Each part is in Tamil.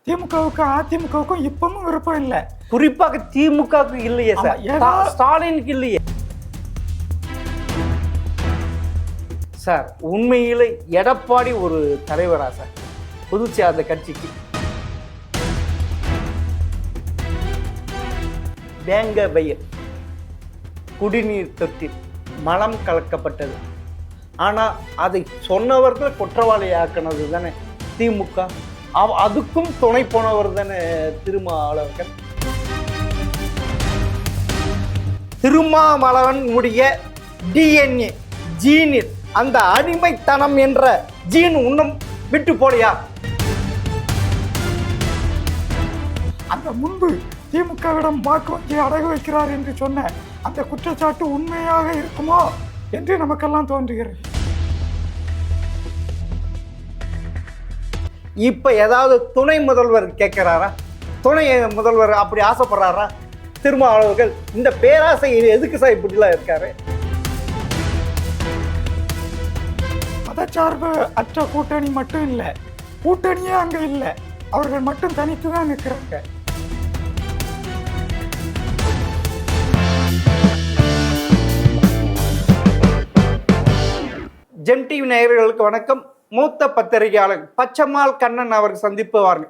திமுகவுக்கும் அதிமுகவுக்கும் இப்பவும் விருப்பம் இல்லை. குறிப்பாக திமுகவுக்கு இல்லையே சார், ஸ்டாலினுக்கு இல்லையே சார். உண்மையில எடப்பாடி ஒரு தலைவரா சார் புதுச்சி அந்த கட்சிக்கு? வேங்க வயல் குடிநீர் தொட்டில் மலம் கலக்கப்பட்டது. ஆனால் அதை சொன்னவர்கள் குற்றவாளியாக்கினது தானே திமுக. அதுக்கும் துணை போனவர் தானே திருமாவளவன். திருமாவளவனுடைய டிஎன்ஏ ஜீனில் அந்த அடிமைத்தனம் என்ற ஜீன் இன்னும் விட்டு போலையா? அந்த முன்பு திமுகவிடம் வாக்கு வங்கி அடகு வைக்கிறார் என்று சொன்ன அந்த குற்றச்சாட்டு உண்மையாக இருக்குமோ என்று நமக்கெல்லாம் தோன்றுகிறது. இப்ப ஏதாவது துணை முதல்வர் கேட்கிறாரா? துணை முதல்வர் அப்படி ஆசைப்படுறாரா? திருமாவளவர்கள் இந்த பேராசை எதுக்கு சார் இப்படிலாம் இருக்காரு? மதச்சார்பு அற்ற கூட்டணி மட்டும் இல்லை, கூட்டணியே அங்க இல்லை, அவர்கள் மட்டும் தனித்து தான் நிற்கிறாங்க. ஜெம் டிவி நேயர்களுக்கு வணக்கம். மூத்த பத்திரிகையாளர் பச்சம்மாள் கண்ணன் அவர்கள் சந்திப்பு வாருங்க.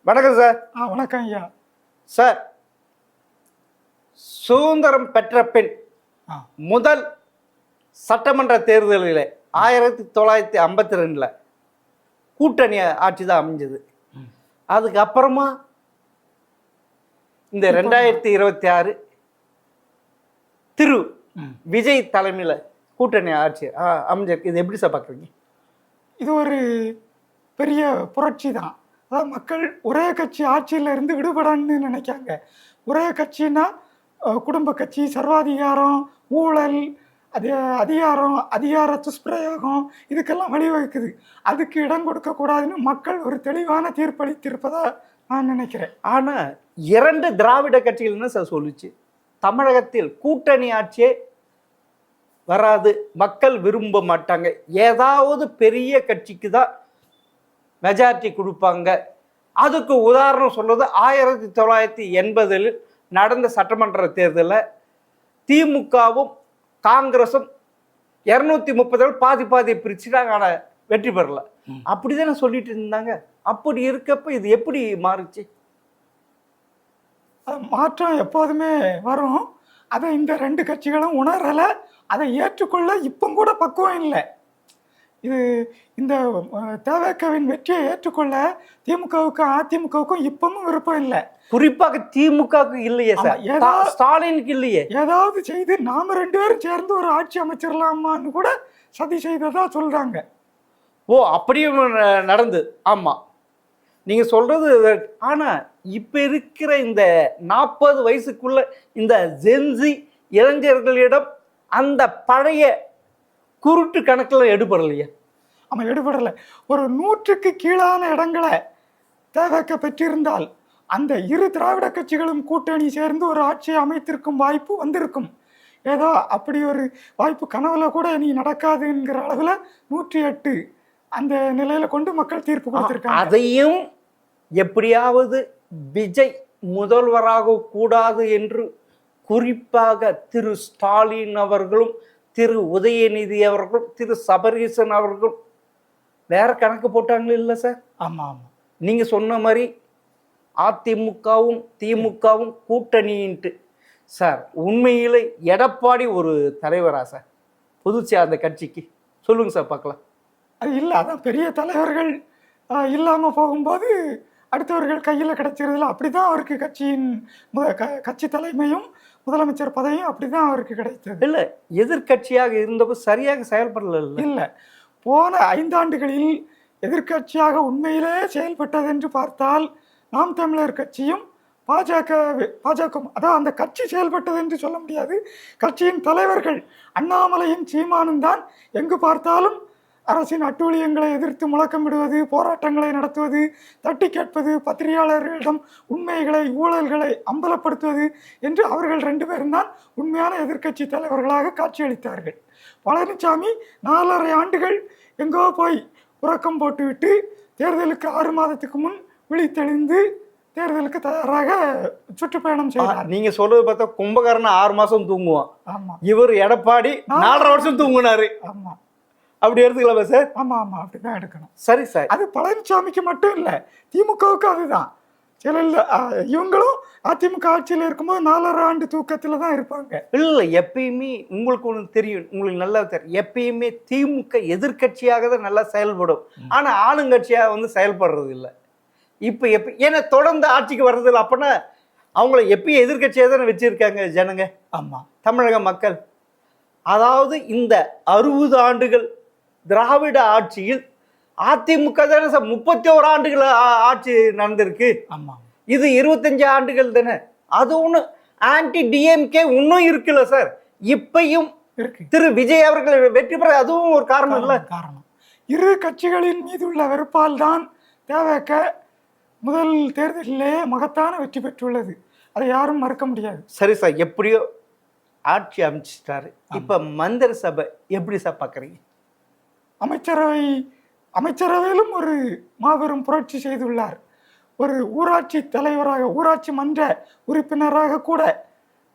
வணக்கம் சார். வணக்கம் ஐயா. சார், சுதந்திரம் பெற்ற பெண் முதல் சட்டமன்ற தேர்தலில் 1952 கூட்டணி ஆட்சி தான் அமைஞ்சது. அதுக்கப்புறமா இந்த 2026 திரு விஜய் தலைமையில் கூட்டணி ஆட்சி அமைஞ்சிருக்கு. இது எப்படி சார் பார்க்குறீங்க? இது ஒரு பெரிய புரட்சி தான். அதாவது மக்கள் ஒரே கட்சி ஆட்சியில் இருந்து விடுபடன்னு நினைக்காங்க. ஒரே கட்சின்னா குடும்ப கட்சி, சர்வாதிகாரம், ஊழல், அதிகார துஷ்பிரயோகம் இதுக்கெல்லாம் வழிவகுக்குது. அதுக்கு இடம் கொடுக்கக்கூடாதுன்னு மக்கள் ஒரு தெளிவான தீர்ப்பளித்திருப்பதா நான் நினைக்கிறேன். ஆனால் 2 திராவிட கட்சிகள்னு சார் சொல்லிச்சு, தமிழகத்தில் கூட்டணி ஆட்சியே வராது, மக்கள் விரும்ப மாட்டாங்க, ஏதாவது பெரிய கட்சிக்கு தான் மெஜாரிட்டி கொடுப்பாங்க. அதுக்கு உதாரணம் சொல்றது 1980 நடந்த சட்டமன்ற தேர்தலில் திமுகவும் காங்கிரஸும் 230 பாதி பிரிச்சுட்டாங்க, ஆனால் வெற்றி பெறல. அப்படிதானே சொல்லிட்டு இருந்தாங்க. அப்படி இருக்கப்ப இது எப்படி மாறுச்சு? மாற்றம் எப்போதுமே வரும். அதை இந்த 2 கட்சிகளும் உணரலை, அதை ஏற்றுக்கொள்ள இப்போ கூட பக்குவம் இல்லை. இது இந்த தவேகவின் வெற்றியை ஏற்றுக்கொள்ள திமுகவுக்கும் அதிமுகவுக்கும் இப்பவும் விருப்பம் இல்லை. குறிப்பாக திமுகவுக்கு இல்லையே சார், ஸ்டாலினுக்கு இல்லையே. ஏதாவது செய்து நாம 2 பேரும் சேர்ந்து ஒரு ஆட்சி அமைச்சிடலாமான்னு கூட சதி செய்ததா சொல்றாங்க. ஓ, அப்படியும் நடந்து. ஆமா, நீங்க சொல்றது. ஆனா இப்ப இருக்கிற இந்த 40 வயசுக்குள்ள இந்த ஜென்சி இளைஞர்களிடம் அந்த பழைய குருட்டு கணக்கில் எடுபடலையா? ஆமாம், எடுபடலை. ஒரு 100க்கு கீழான இடங்களை தவேக பெற்றிருந்தால் அந்த 2 திராவிட கட்சிகளும் கூட்டணி சேர்ந்து ஒரு ஆட்சியை அமைத்திருக்கும் வாய்ப்பு வந்திருக்கும். ஏதோ அப்படி ஒரு வாய்ப்பு கனவுல கூட இனி நடக்காதுங்கிற அளவில் 108 அந்த நிலையில கொண்டு மக்கள் தீர்ப்பு கொடுத்திருக்காங்க. அதையும் எப்படியாவது விஜய் முதல்வராக கூடாது என்று குறிப்பாக திரு ஸ்டாலின் அவர்களும் திரு உதயநிதி அவர்களும் திரு சபரீசன் அவர்களும் வேற கணக்கு போட்டாங்களே இல்லை சார்? ஆமாம் ஆமாம், நீங்க சொன்ன மாதிரி அதிமுகவும் திமுகவும் கூட்டணின்ட்டு. சார், உண்மையில எடப்பாடி ஒரு தலைவரா சார் புதுச்சி அந்த கட்சிக்கு? சொல்லுங்க சார் பார்க்கலாம். அது இல்லை, அதான் பெரிய தலைவர்கள் இல்லாமல் போகும்போது அடுத்தவர்கள் கையில் கிடைச்சிருதில்ல. அப்படி தான் அவருக்கு கட்சியின் கட்சி தலைமையும் முதலமைச்சர் பதவியும் அப்படி தான் அவருக்கு கிடைத்தது. இல்லை, எதிர்கட்சியாக இருந்தப்போ சரியாக செயல்படல. இல்லை, போன 5 ஆண்டுகளில் எதிர்கட்சியாக உண்மையிலே செயல்பட்டது என்று பார்த்தால் நாம் தமிழர் கட்சியும் பாஜக அதான் அந்த கட்சி செயல்பட்டது என்று சொல்ல முடியாது. கட்சியின் தலைவர்கள் அண்ணாமலையும் சீமானும் தான் எங்கு பார்த்தாலும் அரசின் அட்டூழியங்களை எதிர்த்து முழக்கமிடுவது, போராட்டங்களை நடத்துவது, தட்டி கேட்பது, பத்திரிகையாளர்களிடம் உண்மைகளை ஊழல்களை அம்பலப்படுத்துவது என்று அவர்கள் 2 பேரும் தான் உண்மையான எதிர்க்கட்சி தலைவர்களாக காட்சியளித்தார்கள். பழனிசாமி 4.5 ஆண்டுகள் எங்கோ போய் உறக்கம் போட்டுவிட்டு தேர்தலுக்கு 6 மாதத்துக்கு முன் விழித்தெழுந்து தேர்தலுக்கு தயாராக சுற்றுப்பயணம் செய்தார். நீங்க சொல்றது பார்த்தா கும்பகர்ணன் 6 மாசம் தூங்குவான், ஆமா இவர் எடப்பாடி 4.5 வருஷம் தூங்குனாரு. ஆமா அப்படி எடுத்துக்கலாமா சார்? ஆமா ஆமா அப்படிதான் எடுக்கணும். சரி சார். அது பழனிசாமிக்கு மட்டும் இல்ல, திமுகவுக்கு அதுதான். சில இவங்களும் அதிமுக ஆட்சியில் இருக்கும்போது 4.5 ஆண்டு தூக்கத்துல தான் இருப்பாங்க. இல்லை, எப்பயுமே உங்களுக்கு ஒன்று தெரியும், உங்களுக்கு நல்லா தெரியும், எப்பயுமே திமுக எதிர்கட்சியாக தான் நல்லா செயல்படும். ஆனால் ஆளுங்கட்சியாக வந்து செயல்படுறது இல்லை. இப்போ ஏன்னா தொடர்ந்து ஆட்சிக்கு வர்றது இல்லை. அப்போனா அவங்கள எப்பயும் எதிர்கட்சியாக தானே வச்சுருக்காங்க ஜனங்க. ஆமாம், தமிழக மக்கள். அதாவது இந்த 60 ஆண்டுகள் திராவிட ஆட்சியில் அதிமுக தானே சார் 31 ஆண்டுகள் ஆட்சி நடந்திருக்கு. ஆமாம், இது 25 ஆண்டுகள் தானே. அது ஒன்று ஆன்டி டிஎம்கே இன்னும் இருக்குல்ல சார். இப்பையும் இருக்கு. திரு விஜய் அவர்கள் வெற்றி பெற அதுவும் ஒரு காரணம் இல்லை. காரணம் இரு கட்சிகளின் மீது உள்ள வெறுப்பால் தான் தேவைக்க முதல் தேர்தலிலே மகத்தான வெற்றி பெற்றுள்ளது. அதை யாரும் மறுக்க முடியாது. சரி சார், எப்படியோ ஆட்சி அமைச்சிட்டாரு. இப்போ மந்திரி சபை எப்படி சார் பார்க்குறீங்க? அமைச்சரவையிலும் ஒரு மாபெரும் புரட்சி செய்துள்ளார். ஒரு ஊராட்சி தலைவராக, ஊராட்சி மன்ற உறுப்பினராக கூட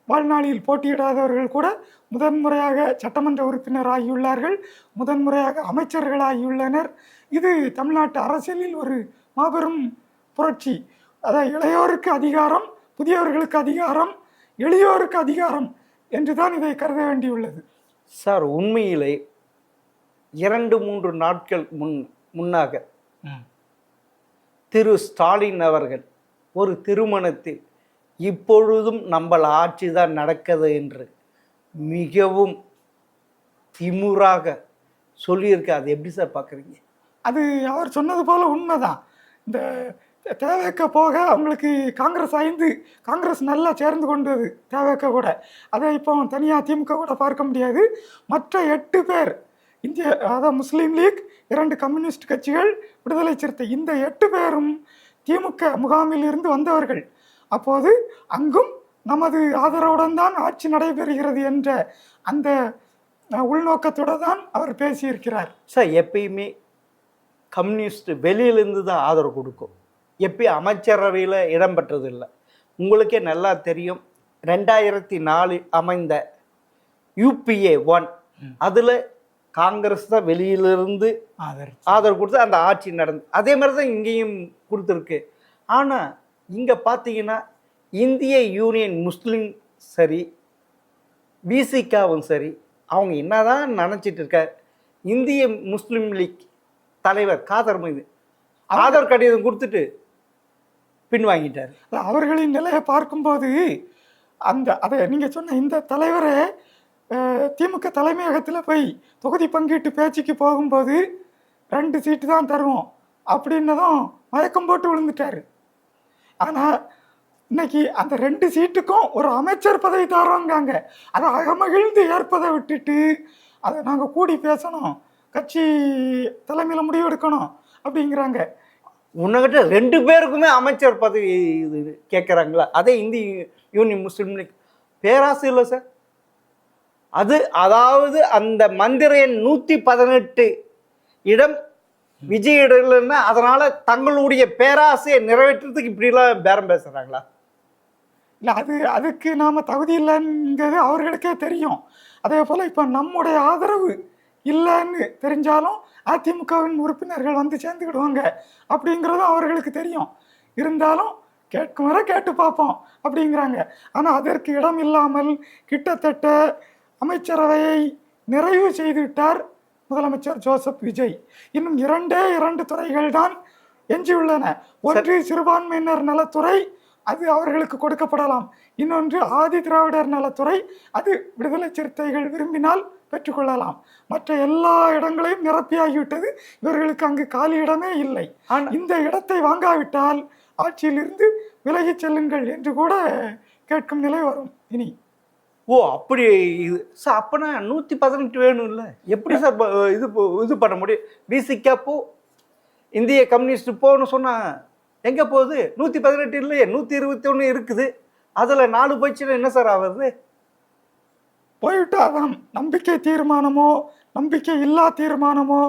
வாழ்நாளில் போட்டியிடாதவர்கள் கூட முதன்முறையாக சட்டமன்ற உறுப்பினர் ஆகியுள்ளார்கள், முதன்முறையாக அமைச்சர்கள் ஆகியுள்ளனர். இது தமிழ்நாட்டு அரசியலில் ஒரு மாபெரும் புரட்சி. அதாவது இளையோருக்கு அதிகாரம், புதியவர்களுக்கு அதிகாரம், எளியோருக்கு அதிகாரம் என்றுதான் இதை கருத வேண்டியுள்ளது. சார், உண்மையிலே 2-3 நாட்கள் முன்னாக திரு ஸ்டாலின் அவர்கள் ஒரு திருமணத்தில் இப்பொழுதும் நம்மள ஆட்சி தான் நடக்குது என்று மிகவும் திமுறாக சொல்லியிருக்க. அது எப்படி சார் பார்க்குறீங்க? அது அவர் சொன்னது போல உண்மைதான். இந்த தேவைக்க போக அவங்களுக்கு காங்கிரஸ் நல்லா சேர்ந்து கொண்டது. தேவைக்க கூட அதை இப்போ தனியாக திமுக கூட பார்க்க முடியாது. மற்ற 8 பேர் அதாவது முஸ்லீம் லீக், 2 கம்யூனிஸ்ட் கட்சிகள், விடுதலை சிறுத்தை, இந்த 8 பேரும் திமுக முகாமில் இருந்து வந்தவர்கள். அப்போது அங்கும் நமது ஆதரவுடன் தான் ஆட்சி நடைபெறுகிறது என்ற அந்த உள்நோக்கத்தோடு தான் அவர் பேசியிருக்கிறார். சார், எப்பயுமே கம்யூனிஸ்ட் வெளியிலேருந்து தான் ஆதரவு கொடுக்கும். எப்பயும் அமைச்சரவையில் இடம்பெற்றது இல்லை. உங்களுக்கே நல்லா தெரியும், 2004 அமைந்த UPA 1 அதில் காங்கிரஸ் தான் வெளியிலிருந்து ஆதரவு கொடுத்து அந்த ஆட்சி நடந்து, அதே மாதிரி தான் இங்கேயும் கொடுத்துருக்கு. ஆனால் இங்கே பார்த்தீங்கன்னா இந்திய யூனியன் முஸ்லீம் சரி, பிசிகாவும் சரி, அவங்க என்னதான் நினச்சிட்டு இருக்கார், இந்திய முஸ்லீம் லீக் தலைவர் காதர் மீது ஆதரவு கடிதம் கொடுத்துட்டு பின்வாங்கிட்டார். அவர்களின் நிலையை பார்க்கும்போது அதை நீங்கள் சொன்ன இந்த தலைவரை திமுக தலைமையகத்தில் போய் தொகுதி பங்கீட்டு பேச்சுக்கு போகும்போது 2 சீட்டு தான் தருவோம் அப்படின்னதும் மயக்கம் போட்டு விழுந்துட்டாரு. ஆனால் இன்னைக்கு அந்த 2 சீட்டுக்கும் ஒரு அமைச்சர் பதவி தரோங்காங்க. அதை அகமகிழ்ந்து ஏற்பதை விட்டுட்டு அதை நாங்கள் கூடி பேசணும், கட்சி தலைமையில் முடிவு எடுக்கணும் அப்படிங்கிறாங்க. உன்னகிட்ட 2 பேருக்குமே அமைச்சர் பதவி இது கேட்குறாங்களா? அதே இந்திய யூனியன் முஸ்லீம் லீக் பேராசை இல்லை சார். அதாவது அந்த மந்திரியின் 118 இடம் விஜய் இடம்னா அதனால தங்களுடைய பேராசையை நிறைவேற்றுறதுக்கு இப்படிலாம் பேரம் பேசுறாங்களா? இல்லை, அதுக்கு நாம் தகுதி இல்லைங்கிறது அவர்களுக்கே தெரியும். அதே போல் இப்போ நம்முடைய ஆதரவு இல்லைன்னு தெரிஞ்சாலும் அதிமுகவின் உறுப்பினர்கள் வந்து சேர்ந்துக்கிடுவாங்க அப்படிங்கிறதும் அவர்களுக்கு தெரியும். இருந்தாலும் கேட்கும் வரை கேட்டு பார்ப்போம் அப்படிங்கிறாங்க. ஆனால் அதற்கு இடம் இல்லாமல் கிட்டத்தட்ட அமைச்சரவையை நிறைவு செய்துவிட்டார் முதலமைச்சர் ஜோசப் விஜய். இன்னும் 2 துறைகள் தான் எஞ்சியுள்ளன. ஒன்று சிறுபான்மையினர் நலத்துறை, அது அவர்களுக்கு கொடுக்கப்படலாம். இன்னொன்று ஆதி திராவிடர் நலத்துறை, அது விடுதலை சிறுத்தைகள் விரும்பினால் பெற்றுக்கொள்ளலாம். மற்ற எல்லா இடங்களையும் நிரப்பியாகிவிட்டது. இவர்களுக்கு அங்கு காலி இடமே இல்லை. இந்த இடத்தை வாங்காவிட்டால் ஆட்சியிலிருந்து விலகிச் செல்லுங்கள் என்று கூட கேட்கும் நிலை வரும் இனி. ஓ, அப்படி இது சார். அப்போனா 118 வேணும் இல்லை? எப்படி சார் இது பண்ண முடியும்? பிசிகா போ, இந்திய கம்யூனிஸ்ட் போன்னு சொன்னால் எங்கே போகுது? 118 இல்லையே, 121 இருக்குது. அதில் 4 போயிடுச்சுன்னா என்ன சார் ஆகுது? போய்விட்டாதான் நம்பிக்கை தீர்மானமோ நம்பிக்கை இல்லா தீர்மானமோ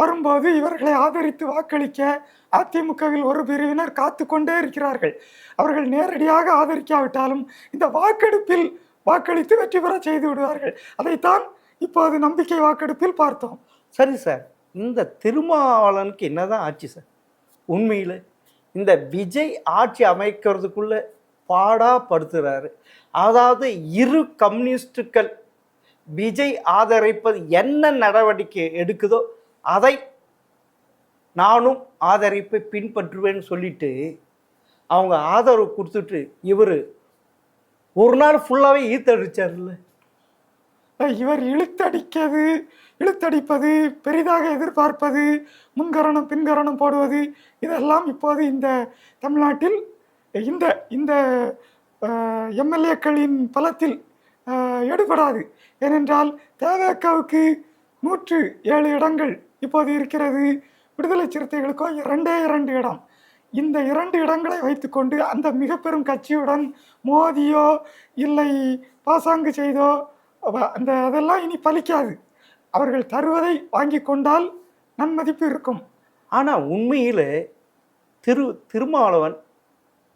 வரும்போது இவர்களை ஆதரித்து வாக்களிக்க அதிமுகவில் ஒரு பிரிவினர் காத்து கொண்டே இருக்கிறார்கள். அவர்கள் நேரடியாக ஆதரிக்காவிட்டாலும் இந்த வாக்கெடுப்பில் வாக்களித்து வெற்றி பெற செய்து விடுவார்கள். அதைத்தான் இப்போது நம்பிக்கை வாக்கெடுப்பில் பார்த்தோம். சரி சார், இந்த திருமாவளவனுக்கு என்னதான் ஆச்சு சார்? உண்மையில் இந்த விஜய் ஆட்சி அமைக்கிறதுக்குள்ள பாடா படுத்துறாரு. அதாவது இரு கம்யூனிஸ்டுகள் விஜய் ஆதரிப்பது என்ன நடவடிக்கை எடுக்குதோ அதை நானும் ஆதரிப்பை பின்பற்றுவேன்னு சொல்லிட்டு அவங்க ஆதரவு கொடுத்துட்டு இவர் ஒரு நாள் ஃபுல்லாகவே ஈத்தடிச்சார்ல. இவர் இழுத்தடிப்பது, பெரிதாக எதிர்பார்ப்பது, முன்கரணம் பின்கரணம் போடுவது, இதெல்லாம் இப்போது இந்த தமிழ்நாட்டில் இந்த இந்த எம்எல்ஏக்களின் பலத்தில் எடுபடாது. ஏனென்றால் தேவேக்காவுக்கு 107 இடங்கள் இப்போது இருக்கிறது. விடுதலை சிறுத்தைகளுக்கோ 2 இடம். இந்த 2 இடங்களை வைத்துக்கொண்டு அந்த மிக பெரும் கட்சியுடன் மோதியோ இல்லை பாசாங்கு செய்தோ அதெல்லாம் இனி பலிக்காது. அவர்கள் தருவதை வாங்கி கொண்டால் நன்மதிப்பு இருக்கும். ஆனால் உண்மையில் திருமாவளவன்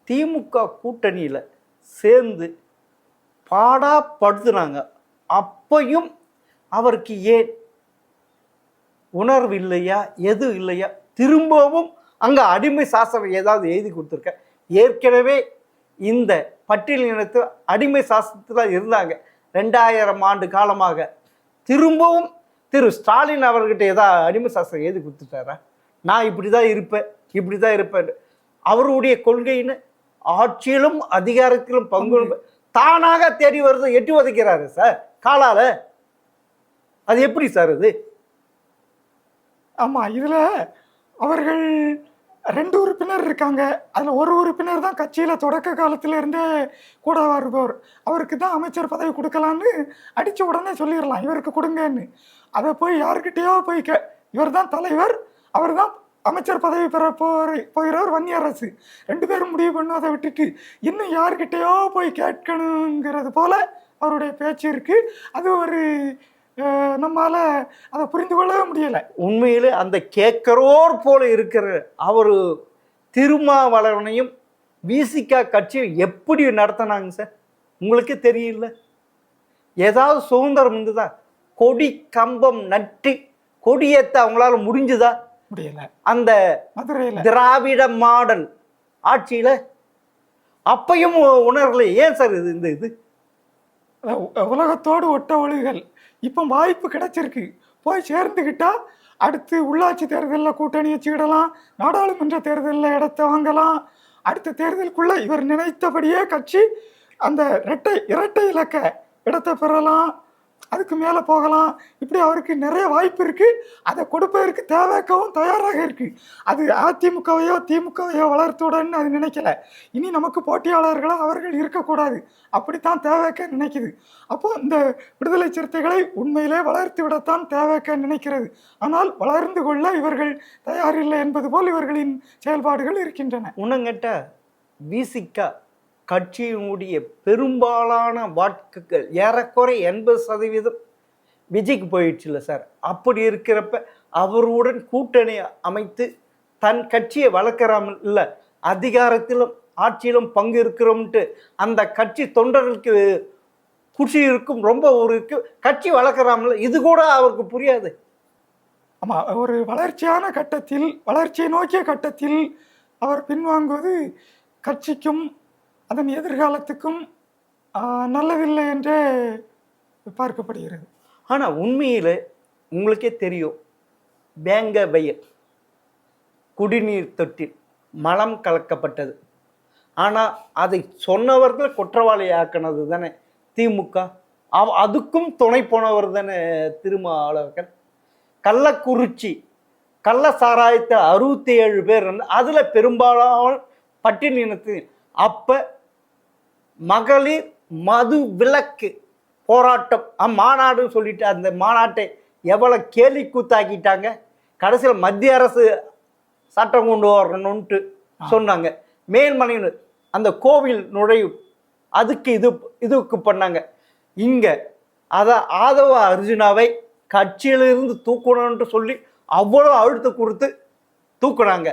திமுக கூட்டணியில் சேர்ந்து பாடாப்படுத்துனாங்க. அப்பையும் அவருக்கு ஏன் உணர்வு இல்லையா, எது இல்லையா? திரும்பவும் அங்கே அடிமை சாசனம் ஏதாவது எழுதி கொடுத்துருக்க? ஏற்கனவே இந்த பட்டியலினத்து அடிமை சாசனத்தில் இருந்தாங்க 2000 ஆண்டு காலமாக. திரும்பவும் திரு ஸ்டாலின் அவர்கிட்ட ஏதாவது அடிமை சாசனம் எழுதி கொடுத்துட்டாரா? நான் இப்படி தான் இருப்பேன் அவருடைய கொள்கைன்னு ஆட்சியிலும் அதிகாரத்திலும் பங்கு தானாக தேடி வருது, எட்டி உதைக்கிறாரு சார் காலால. அது எப்படி சார் அது? ஆமாம், இதில் அவர்கள் 2 உறுப்பினர் இருக்காங்க. அதில் ஒரு உறுப்பினர் தான் கட்சியில் தொடக்க காலத்தில் இருந்தே கூட வருபவர். அவருக்கு தான் அமைச்சர் பதவி கொடுக்கலான்னு அடித்த உடனே சொல்லிடலாம் இவருக்கு கொடுங்கன்னு. அதை போய் யாருக்கிட்டேயோ போய் இவர் தான் தலைவர், அவர் தான் அமைச்சர் பதவி பெற போகிறவர் வன்னியரசு. 2 பேரும் முடிவு பண்ணுவதை விட்டுட்டு இன்னும் யார்கிட்டயோ போய் கேட்கணுங்கிறது போல அவருடைய பேச்சு இருக்கு. அது ஒரு நம்மால அதை புரிந்து கொள்ளவே முடியலை. உண்மையில் அந்த கேட்கறோர் போல இருக்கிற அவர் திருமாவளவனையும் விசிகா கட்சியை எப்படி நடத்தினாங்க சார்? உங்களுக்கே தெரியல. ஏதாவது சுதந்திரம் இருந்ததா? கொடி கம்பம் நட்டு கொடியேற்ற அவங்களால முடிஞ்சுதா? முடியல. அந்த மதுரையில் திராவிட மாடல் ஆட்சியில் அப்பையும் உணரல. ஏன் சார் இது உலகத்தோடு ஒட்ட ஒழுகல். இப்போ வாய்ப்பு கிடைச்சிருக்கு, போய் சேர்ந்துக்கிட்டா அடுத்து உள்ளாட்சி தேர்தலில் கூட்டணி வச்சுக்கிடலாம், நாடாளுமன்ற தேர்தலில் இடத்தை வாங்கலாம். அடுத்த தேர்தலுக்குள்ள இவர் நினைத்தபடியே கட்சி அந்த இரட்டை இலக்க இடத்தை பெறலாம், அதுக்கு மேலே போகலாம். இப்படி அவருக்கு நிறைய வாய்ப்பு இருக்குது. அதை கொடுப்பதற்கு தேவைக்கவும் தயாராக இருக்குது. அது அதிமுகவையோ திமுகவையோ வளர்த்துடன் அது நினைக்கல. இனி நமக்கு போட்டியாளர்களாக அவர்கள் இருக்கக்கூடாது, அப்படித்தான் தேவைக்க நினைக்குது. அப்போ இந்த விடுதலை சிறுத்தைகளை உண்மையிலே வளர்த்து விடத்தான் தேவைக்க நினைக்கிறது. ஆனால் வளர்ந்து கொள்ள இவர்கள் தயாரில்லை என்பது போல் இவர்களின் செயல்பாடுகள் இருக்கின்றன. உன்னங்கிட்ட விசிகா கட்சியினுடைய பெரும்பாலான வாக்குகள் ஏறக்குறை 80% விஜய்க்கு போயிடுச்சுல்ல சார். அப்படி இருக்கிறப்ப அவருடன் கூட்டணி அமைத்து தன் கட்சியை வளர்க்குறாமல் இல்லை, அதிகாரத்திலும் ஆட்சியிலும் பங்கு இருக்கிறோம்ட்டு அந்த கட்சி தொண்டர்களுக்கு குஷி இருக்கும், ரொம்ப ஒரு கட்சி வளர்க்குறாமல், இது கூட அவருக்கு புரியாது. ஆமாம், ஒரு வளர்ச்சியை நோக்கிய கட்டத்தில் அவர் பின்வாங்குவது கட்சிக்கும் அதன் எதிர்காலத்துக்கும் நல்லதில்லை என்றே பார்க்கப்படுகிறது. ஆனால் உண்மையில் உங்களுக்கே தெரியும், வேங்க வயல் குடிநீர் தொட்டில் மலம் கலக்கப்பட்டது. ஆனால் அதை சொன்னவர்கள் குற்றவாளி ஆக்கினது தானே திமுக. அதுக்கும் துணை போனவர் தானே திருமாவளவர்கள். கள்ளக்குறிச்சி கள்ள சாராயத்தை 67 பேர் அதில் பெரும்பாலான பட்டியலினத்து. அப்போ மகளிர் மது விலக்கு போராட்டம் மாநாடுன்னு சொல்லிட்டு அந்த மாநாட்டை எவ்வளோ கேலி கூத்தாக்கிட்டாங்க. கடைசியில் மத்திய அரசு சட்டம் கொண்டு வரணும்ன்ட்டு சொன்னாங்க. மேல்மலையில் அந்த கோவில் நுழைவு அதுக்கு இதுக்கு பண்ணாங்க. இங்கே அதை ஆதவ அர்ஜுனாவை கட்சியிலிருந்து தூக்கணும்னு சொல்லி அவ்வளோ அழுத்தம் கொடுத்து தூக்குனாங்க.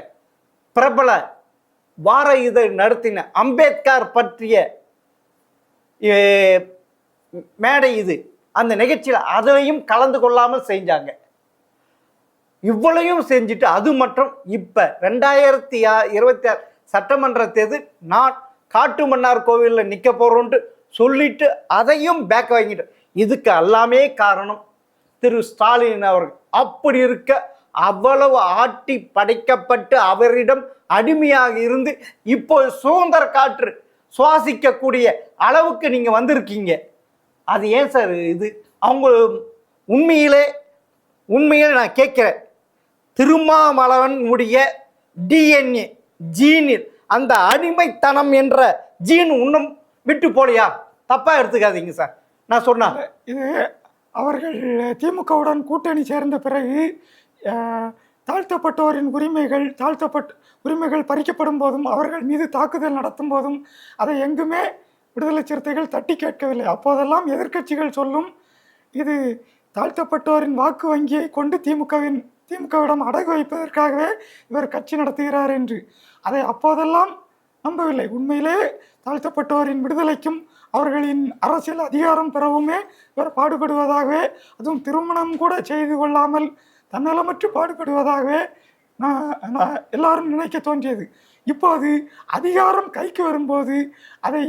பிரபல வார இதழ் நடத்தின அம்பேத்கர் பற்றிய மேடை இது, அந்த நிகழ்ச்சியில் அதையும் கலந்து கொள்ளாமல் செஞ்சாங்க. இவ்வளையும் செஞ்சுட்டு அது மட்டும் இப்போ 2026 சட்டமன்ற தேர்தல் நான் காட்டுமன்னார் கோவிலில் நிற்க போகிறோன்ட்டு சொல்லிட்டு அதையும் பேக் வாங்கிட்டு, இதுக்கு எல்லாமே காரணம் திரு ஸ்டாலின் அவர்கள். அப்படி இருக்க அவ்வளவு ஆட்டி படைக்கப்பட்டு அவரிடம் அடிமையாக இருந்து இப்போ சுதந்திர காற்று சுவாசிக்கக்கூடிய அளவுக்கு நீங்க வந்திருக்கீங்க. அது ஏன் சார் இது? அவங்க உண்மையிலே நான் கேட்கிறேன், திருமாவளவனுடைய டிஎன்ஏ ஜீனில் அந்த அடிமைத்தனம் என்ற ஜீன் இன்னும் விட்டு போலையா? தப்பா எடுத்துக்காதீங்க சார் நான் சொன்னா. இது அவர்கள் திமுகவுடன் கூட்டணி சேர்ந்த பிறகு தாழ்த்தப்பட்டோரின் உரிமைகள் பறிக்கப்படும் போதும் அவர்கள் மீது தாக்குதல் நடத்தும் போதும் அதை எங்குமே விடுதலை சிறுத்தைகள் தட்டி கேட்கவில்லை. அப்போதெல்லாம் எதிர்க்கட்சிகள் சொல்லும், இது தாழ்த்தப்பட்டோரின் வாக்கு வங்கியை கொண்டு திமுகவிடம் அடகு வைப்பதற்காகவே இவர் கட்சி நடத்துகிறார் என்று. அதை அப்போதெல்லாம் நம்பவில்லை. உண்மையிலே தாழ்த்தப்பட்டோரின் விடுதலைக்கும் அவர்களின் அரசியல் அதிகாரம் பெறவுமே இவர் பாடுபடுவதாகவே, அதுவும் திருமணம் கூட செய்து கொள்ளாமல் தன்னலமற்று பாடுபடுவதாகவே நான் எல்லாரும் நினைக்க தோன்றியது. இப்போது அதிகாரம் கைக்கு வரும்போது அதை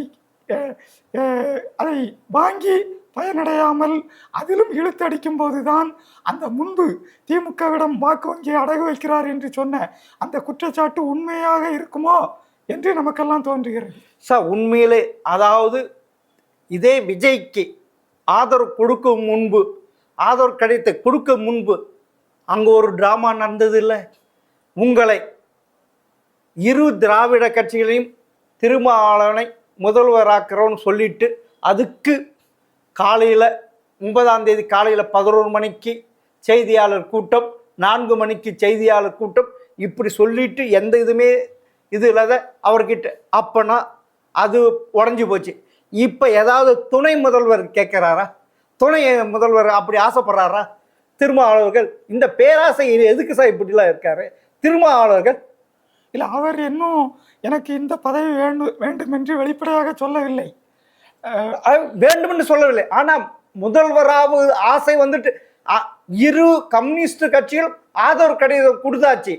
வாங்கி பயனடையாமல் அதிலும் இழுத்தடிக்கும் போதுதான் அந்த முன்பு திமுகவிடம் வாக்கு வங்கியை அடகு வைக்கிறார் என்று சொன்ன அந்த குற்றச்சாட்டு உண்மையாக இருக்குமோ என்று நமக்கெல்லாம் தோன்றுகிறது. சார் உண்மையிலே, அதாவது இதே விஜய்க்கு ஆதரவு கொடுக்க முன்பு அங்கே ஒரு டிராமா நடந்தது இல்லை? உங்களை இரு திராவிட கட்சிகளையும் திருமாவளவனை முதல்வராக்கிறோன்னு சொல்லிட்டு அதுக்கு காலையில் 9ஆம் தேதி காலையில் 11 மணிக்கு செய்தியாளர் கூட்டம், 4 மணிக்கு செய்தியாளர் கூட்டம், இப்படி சொல்லிட்டு எந்த இதுவுமே இது இல்லாத அவர்கிட்ட அப்போனா அது உடஞ்சி போச்சு. இப்போ ஏதாவது துணை முதல்வர் கேட்குறாரா? துணை முதல்வர் அப்படி ஆசைப்படுறாரா? திருமாவளவர்கள் இந்த பேராசை எதுக்கு சார் இப்படிலாம் இருக்காரு திருமாவளவர்கள்? இல்லை, அவர் இன்னும் எனக்கு இந்த பதவி வேண்டும் என்று வெளிப்படையாக சொல்லவில்லை. வேண்டும்னு சொல்லவில்லை. ஆனால் முதல்வராக ஆசை வந்துட்டு இரு கம்யூனிஸ்ட் கட்சிகள் ஆதரவு கடிதம் கொடுத்தாச்சு.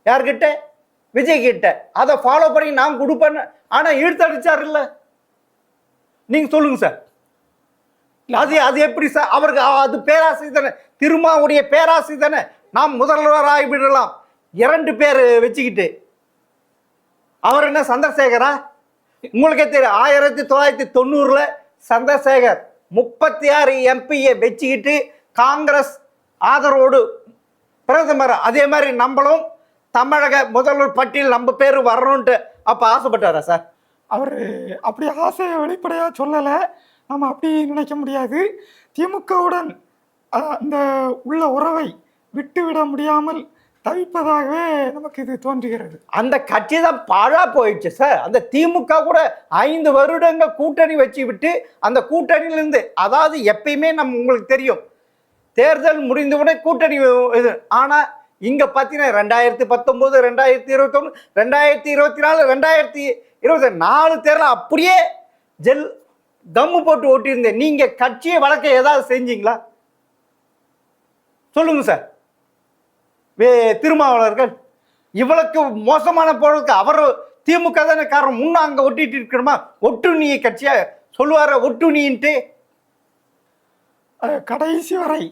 யார்கிட்ட? விஜய் கிட்ட. அதை ஃபாலோ பண்ணி நான் கொடுப்பேன்னு ஆனால் இழுத்தடிச்சார் இல்லை? நீங்க சொல்லுங்க சார். அது எப்படி சார்? அவருக்கு அது பேராசை தானே, திருமாவுடைய பேராசை தானே. நாம் முதல்வராகி விடலாம் 2 பேர் வச்சுக்கிட்டு. அவர் என்ன சந்திரசேகரா? உங்களுக்கே தெரியும், 1990 சந்திரசேகர் 36 எம்பியை வச்சுக்கிட்டு காங்கிரஸ் ஆதரவோடு பிரதமர். அதே மாதிரி நம்மளும் தமிழக முதல்வர் பட்டியல் நம்ம பேர் வரணும்ட்டு அப்போ ஆசைப்பட்டாரா சார்? அவர் அப்படி ஆசையை வெளிப்படையாக சொல்லலை. நம்ம அப்படி நினைக்க முடியாது. திமுகவுடன் அந்த உள்ள உறவை விட்டுவிட முடியாமல் தவிப்பதாகவே நமக்கு இது தோன்றுகிறது. அந்த கட்சி தான் பாழா போயிடுச்சு சார். அந்த திமுக கூட 5 வருடங்கள் கூட்டணி வச்சு விட்டு அந்த கூட்டணியிலிருந்து, அதாவது எப்பயுமே உங்களுக்கு தெரியும் தேர்தல் முடிந்தவுடனே கூட்டணி இது. ஆனால் இங்கே பார்த்தீங்கன்னா 2019, 2021, 2024, 2024 தேர்தல் அப்படியே தம்மு போட்டு ஓட்டியிருந்தேன். நீங்கள் கட்சியை வளர்க்க ஏதாவது செஞ்சீங்களா? சொல்லுங்க சார். திருமாவளவர்கள் இவ்வளவுக்கு மோசமான போறதுக்கு அவர் திமுக தானே காரணம். முன்ன அங்கே ஒட்டிட்டு இருக்கணுமா? ஒட்டுண்ணிய கட்சியா சொல்லுவார ஒட்டுண்ணின்ட்டு. கடைசி வரை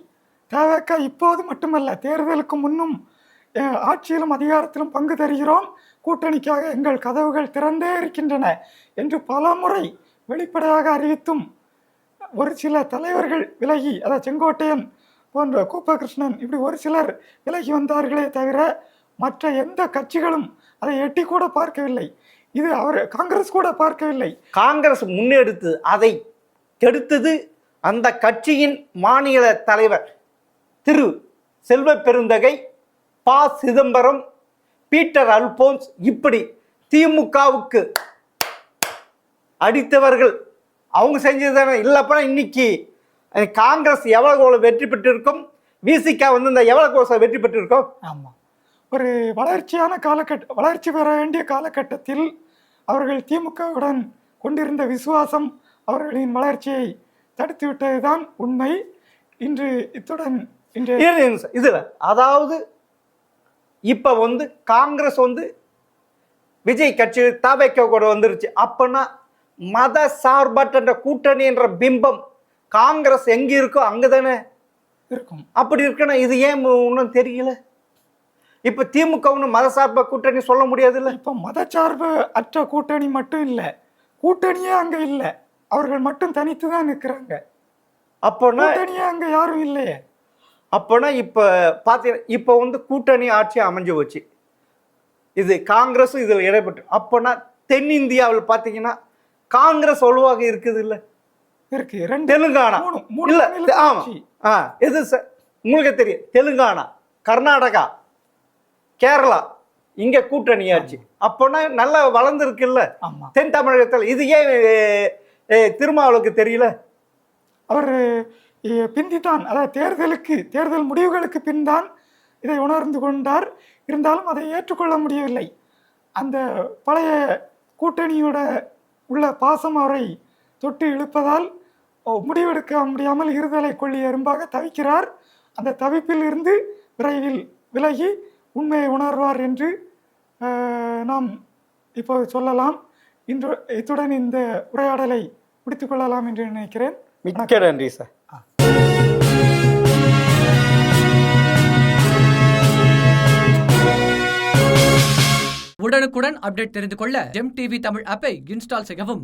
தேவைக்க இப்போது மட்டுமல்ல, தேர்தலுக்கு முன்னும் ஆட்சியிலும் அதிகாரத்திலும் பங்கு தருகிறோம், கூட்டணிக்காக எங்கள் கதவுகள் திறந்தே இருக்கின்றன என்று பல முறை வெளிப்படையாக அறிவித்தும் ஒரு சில தலைவர்கள் விலகி, அதாவது செங்கோட்டையன் போன்ற கோபாலகிருஷ்ணன் இப்படி ஒரு சிலர் விலகி வந்தார்களே தவிர மற்ற எந்த கட்சிகளும் அதை எட்டி கூட பார்க்கவில்லை. இது காங்கிரஸ் கூட பார்க்கவில்லை. காங்கிரஸ் முன்னெடுத்து அதை கெடுத்தது அந்த கட்சியின் மாநில தலைவர் திரு செல்வ பெருந்தகை, ப. சிதம்பரம், பீட்டர் அல்போன்ஸ், இப்படி திமுகவுக்கு அடித்தவர்கள் அவங்க செஞ்சது தானே. இல்லப்பா இன்னைக்கு காங்கிரஸ் எவ்வளவு வெற்றி பெற்றிருக்கும், விசிக வந்து இந்த எவ்வளவு வெற்றி பெற்றிருக்கும். ஆமாம், ஒரு வளர்ச்சி பெற வேண்டிய காலகட்டத்தில் அவர்கள் திமுகவுடன் கொண்டிருந்த விசுவாசம் அவர்களின் வளர்ச்சியை தடுத்து விட்டதுதான் உண்மை. இன்று இத்துடன் இதுல அதாவது இப்ப வந்து காங்கிரஸ் வந்து விஜய் கட்சி தாவேக்கா கூட வந்துருச்சு. அப்பனா மத சார்பற்ற கூட்டணி என்ற பிம்பம் காங்கிரஸ் எங்க இருக்கோ அங்கதானே இருக்கும். அப்படி இருக்குன்னா இது ஏன் ஒன்றும் தெரியல? இப்ப திமுக மதசார்ப கூட்டணி சொல்ல முடியாது இல்ல. இப்ப மதச்சார்பு அற்ற கூட்டணி மட்டும் இல்ல, கூட்டணியே அங்க இல்ல, அவர்கள் மட்டும் தனித்து தான் நிற்கிறாங்க. அப்போனா கூட்டணியே அங்க யாரும் இல்லையே. அப்போனா இப்ப பாத்தீங்கன்னா இப்ப வந்து கூட்டணி ஆட்சி அமைஞ்சு வச்சு இது காங்கிரஸும் இதுல இடைப்பட்டு. அப்போனா தென்னிந்தியாவில் பாத்தீங்கன்னா காங்கிரஸ் வலுவாக இருக்குது இல்ல, இருக்கு. தெலுங்கானா இல்ல, ஆமா, எது உங்களுக்கு தெரியும், தெலுங்கானா, கர்நாடகா, கேரளா இங்க கூட்டணி ஆட்சி. அப்போனா நல்லா வளர்ந்துருக்கு இல்ல தென் தமிழகத்தில். இது ஏன் திருமாவளவுக்கு தெரியல? அவர் பிந்தித்தான், அதாவது தேர்தல் முடிவுகளுக்கு பின் தான் இதை உணர்ந்து கொண்டார். இருந்தாலும் அதை ஏற்றுக்கொள்ள முடியவில்லை. அந்த பழைய கூட்டணியோட உள்ள பாசம் அவரை தொட்டு இழுப்பதால் முடிவெடுக்க முடியாமல் இருதலை கொள்ளி எறும்பாக தவிக்கிறார். அந்த தவிப்பில் இருந்து விரைவில் விலகி உண்மையை உணர்வார் என்று நாம் இப்போது சொல்லலாம். இத்துடன் இந்த உரையாடலை முடித்துக் கொள்ளலாம் என்று நினைக்கிறேன். மிக்க நன்றி சார். உடனுக்குடன் அப்டேட் தெரிந்து கொள்ள ஜெம் டிவி தமிழ் ஆப்பை இன்ஸ்டால் செய்யவும்.